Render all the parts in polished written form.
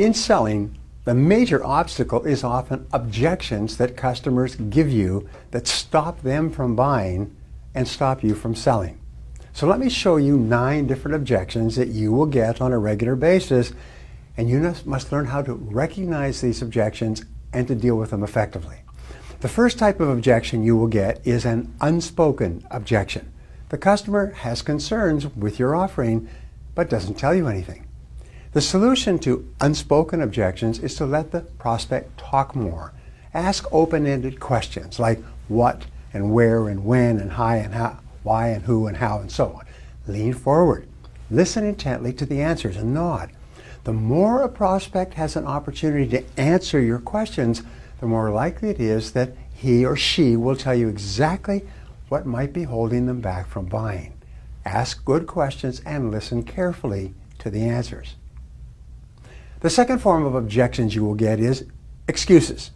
In selling, the major obstacle is often objections that customers give you that stop them from buying and stop you from selling. So let me show you 9 different objections that you will get on a regular basis, and you must learn how to recognize these objections and to deal with them effectively. The first type of objection you will get is an unspoken objection. The customer has concerns with your offering but doesn't tell you anything. The solution to unspoken objections is to let the prospect talk more. Ask open-ended questions like what and where and when and how and how, why and who and how and so on. Lean forward. Listen intently to the answers and nod. The more a prospect has an opportunity to answer your questions, the more likely it is that he or she will tell you exactly what might be holding them back from buying. Ask good questions and listen carefully to the answers. The second form of objections you will get is excuses.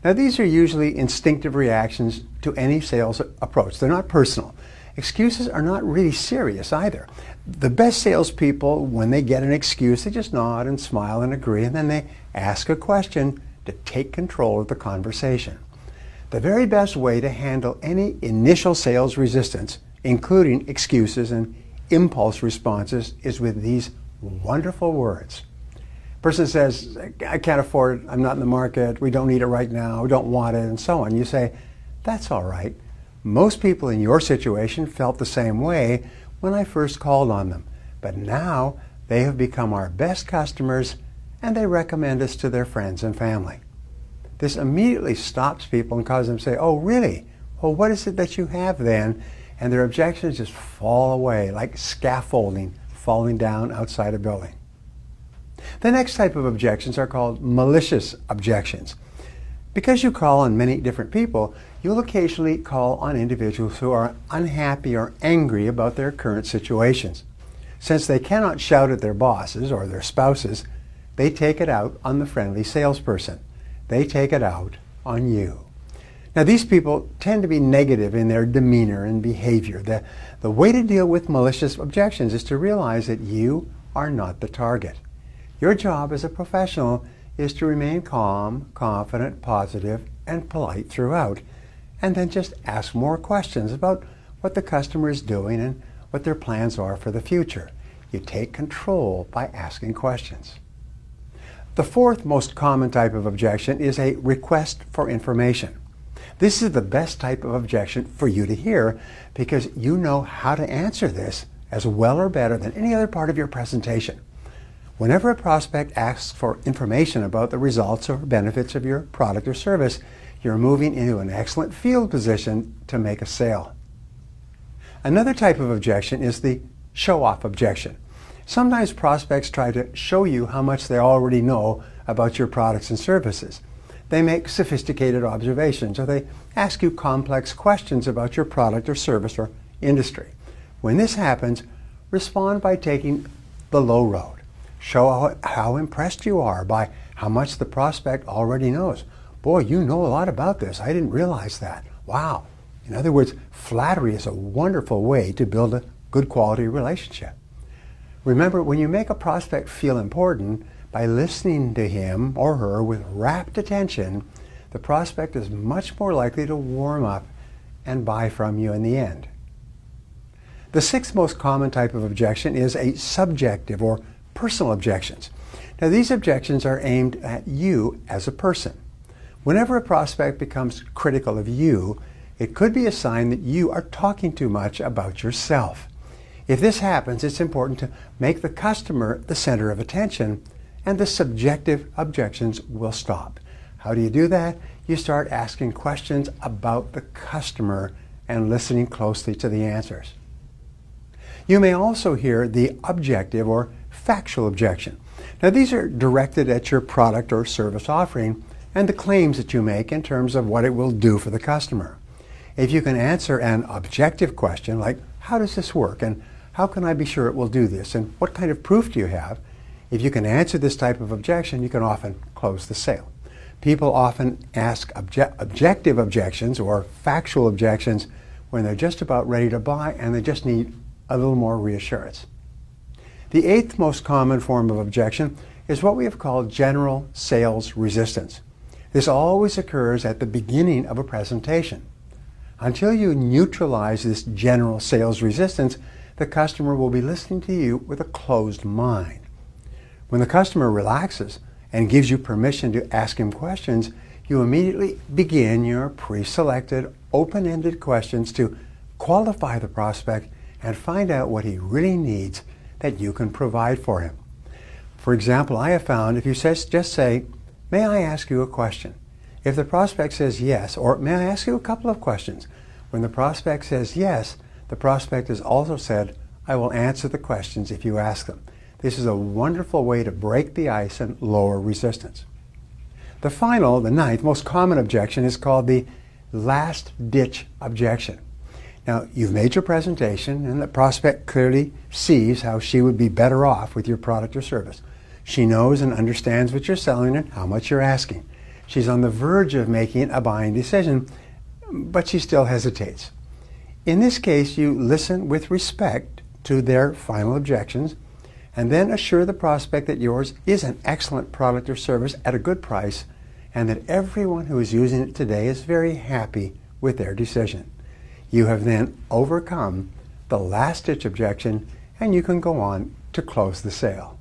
Now, these are usually instinctive reactions to any sales approach. They're not personal. Excuses are not really serious either. The best salespeople, when they get an excuse, they just nod and smile and agree, and then they ask a question to take control of the conversation. The very best way to handle any initial sales resistance, including excuses and impulse responses, is with these wonderful words. Person says, I can't afford it, I'm not in the market, we don't need it right now, we don't want it, and so on. You say, that's all right. Most people in your situation felt the same way when I first called on them, but now they have become our best customers and they recommend us to their friends and family. This immediately stops people and causes them to say, oh really? Well, what is it that you have then? And their objections just fall away like scaffolding falling down outside a building. The next type of objections are called malicious objections. Because you call on many different people, you'll occasionally call on individuals who are unhappy or angry about their current situations. Since they cannot shout at their bosses or their spouses, they take it out on the friendly salesperson. They take it out on you. Now, these people tend to be negative in their demeanor and behavior. The way to deal with malicious objections is to realize that you are not the target. Your job as a professional is to remain calm, confident, positive, and polite throughout, and then just ask more questions about what the customer is doing and what their plans are for the future. You take control by asking questions. The fourth most common type of objection is a request for information. This is the best type of objection for you to hear because you know how to answer this as well or better than any other part of your presentation. Whenever a prospect asks for information about the results or benefits of your product or service, you're moving into an excellent field position to make a sale. Another type of objection is the show-off objection. Sometimes prospects try to show you how much they already know about your products and services. They make sophisticated observations or they ask you complex questions about your product or service or industry. When this happens, respond by taking the low road. Show how impressed you are by how much the prospect already knows. Boy, you know a lot about this. I didn't realize that. Wow. In other words, flattery is a wonderful way to build a good quality relationship. Remember, when you make a prospect feel important by listening to him or her with rapt attention, the prospect is much more likely to warm up and buy from you in the end. The sixth most common type of objection is a subjective or personal objections. Now, these objections are aimed at you as a person. Whenever a prospect becomes critical of you, it could be a sign that you are talking too much about yourself. If this happens, it's important to make the customer the center of attention, and the subjective objections will stop. How do you do that? You start asking questions about the customer and listening closely to the answers. You may also hear the objective or factual objection. Now, these are directed at your product or service offering and the claims that you make in terms of what it will do for the customer. If you can answer an objective question like, how does this work? And how can I be sure it will do this? And what kind of proof do you have? If you can answer this type of objection, you can often close the sale. People often ask objective objections or factual objections when they're just about ready to buy and they just need a little more reassurance. The eighth most common form of objection is what we have called general sales resistance. This always occurs at the beginning of a presentation. Until you neutralize this general sales resistance, the customer will be listening to you with a closed mind. When the customer relaxes and gives you permission to ask him questions, you immediately begin your pre-selected, open-ended questions to qualify the prospect and find out what he really needs that you can provide for him. For example, I have found if you just say, "May I ask you a question?" If the prospect says yes, or "May I ask you a couple of questions?" When the prospect says yes, the prospect has also said, "I will answer the questions if you ask them." This is a wonderful way to break the ice and lower resistance. The ninth most common objection is called the last-ditch objection. Now, you've made your presentation and the prospect clearly sees how she would be better off with your product or service. She knows and understands what you're selling and how much you're asking. She's on the verge of making a buying decision, but she still hesitates. In this case, you listen with respect to their final objections and then assure the prospect that yours is an excellent product or service at a good price and that everyone who is using it today is very happy with their decision. You have then overcome the last-ditch objection and you can go on to close the sale.